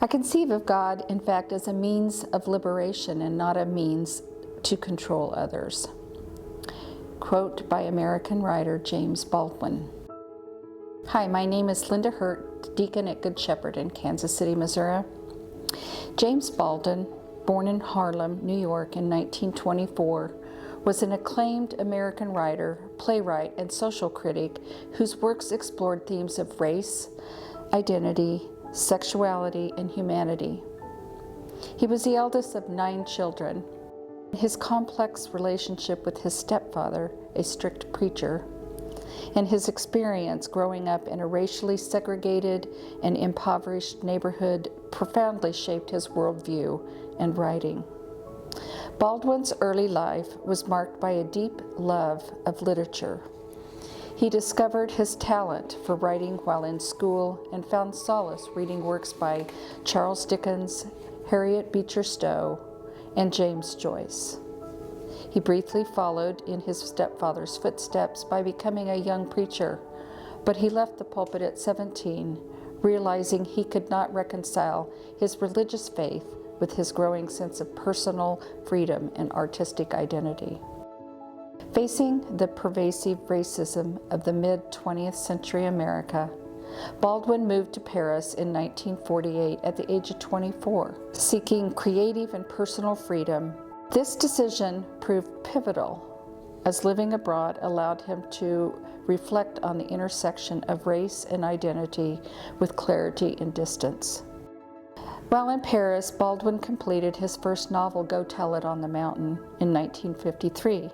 I conceive of God, in fact, as a means of liberation and not a means to control others. Quote by American writer James Baldwin. Hi, my name is Lynda Hurt, deacon at Good Shepherd in Kansas City, Missouri. James Baldwin, born in Harlem, New York in 1924, was an acclaimed American writer, playwright, and social critic whose works explored themes of race, identity, sexuality, and humanity. He was the eldest of 9 children. His complex relationship with his stepfather, a strict preacher, and his experience growing up in a racially segregated and impoverished neighborhood profoundly shaped his worldview and writing. Baldwin's early life was marked by a deep love of literature. He discovered his talent for writing while in school and found solace reading works by Charles Dickens, Harriet Beecher Stowe, and James Joyce. He briefly followed in his stepfather's footsteps by becoming a young preacher, but he left the pulpit at 17, realizing he could not reconcile his religious faith with his growing sense of personal freedom and artistic identity. Facing the pervasive racism of the mid-20th century America, Baldwin moved to Paris in 1948 at the age of 24, seeking creative and personal freedom. This decision proved pivotal, as living abroad allowed him to reflect on the intersection of race and identity with clarity and distance. While in Paris, Baldwin completed his first novel, Go Tell It on the Mountain, in 1953.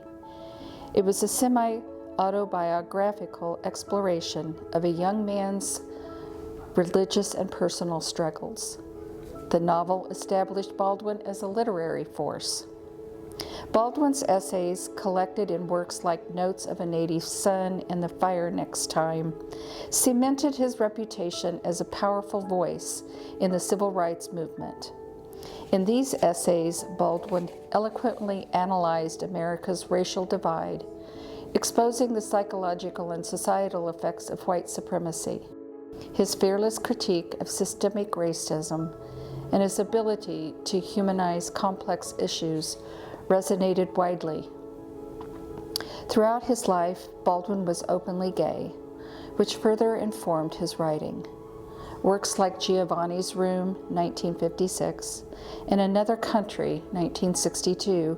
It was a semi-autobiographical exploration of a young man's religious and personal struggles. The novel established Baldwin as a literary force. Baldwin's essays, collected in works like Notes of a Native Son and The Fire Next Time, cemented his reputation as a powerful voice in the civil rights movement. In these essays, Baldwin eloquently analyzed America's racial divide, exposing the psychological and societal effects of white supremacy. His fearless critique of systemic racism and his ability to humanize complex issues resonated widely. Throughout his life, Baldwin was openly gay, which further informed his writing. Works like Giovanni's Room, 1956, and Another Country, 1962,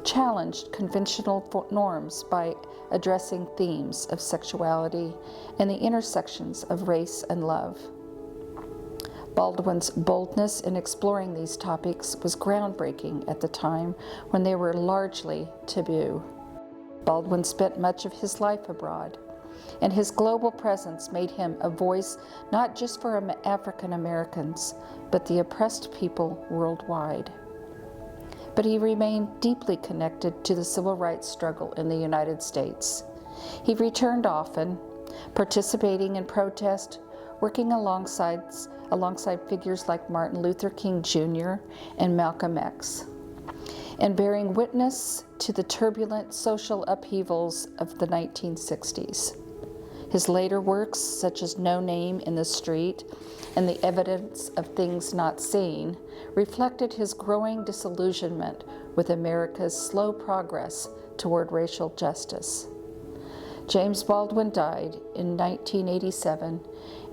challenged conventional norms by addressing themes of sexuality and the intersections of race and love. Baldwin's boldness in exploring these topics was groundbreaking at the time when they were largely taboo. Baldwin spent much of his life abroad, and his global presence made him a voice not just for African Americans, but the oppressed people worldwide. But he remained deeply connected to the civil rights struggle in the United States. He returned often, participating in protest, working alongside figures like Martin Luther King Jr. and Malcolm X, and bearing witness to the turbulent social upheavals of the 1960s. His later works, such as No Name in the Street and The Evidence of Things Not Seen, reflected his growing disillusionment with America's slow progress toward racial justice. James Baldwin died in 1987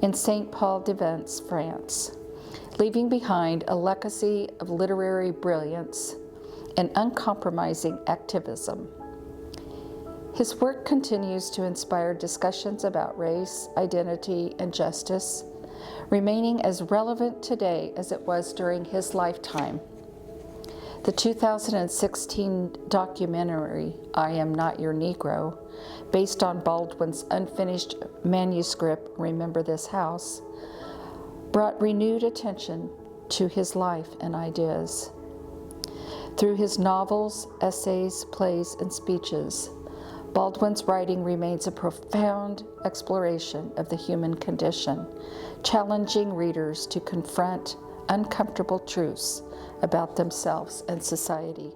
in Saint-Paul-de-Vence, France, leaving behind a legacy of literary brilliance and uncompromising activism. His work continues to inspire discussions about race, identity, and justice, remaining as relevant today as it was during his lifetime. The 2016 documentary, I Am Not Your Negro, based on Baldwin's unfinished manuscript, Remember This House, brought renewed attention to his life and ideas. Through his novels, essays, plays, and speeches, Baldwin's writing remains a profound exploration of the human condition, challenging readers to confront uncomfortable truths about themselves and society.